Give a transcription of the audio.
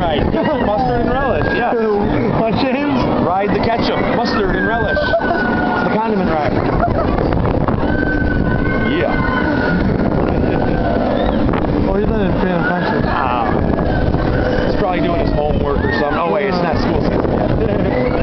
ride. Mustard and relish, yeah. What, James? Ride the ketchup, mustard and relish. It's the condiment ride. Yeah. Oh, he's not paying attention. He's probably doing his homework or something. Oh wait, it's not school season yet.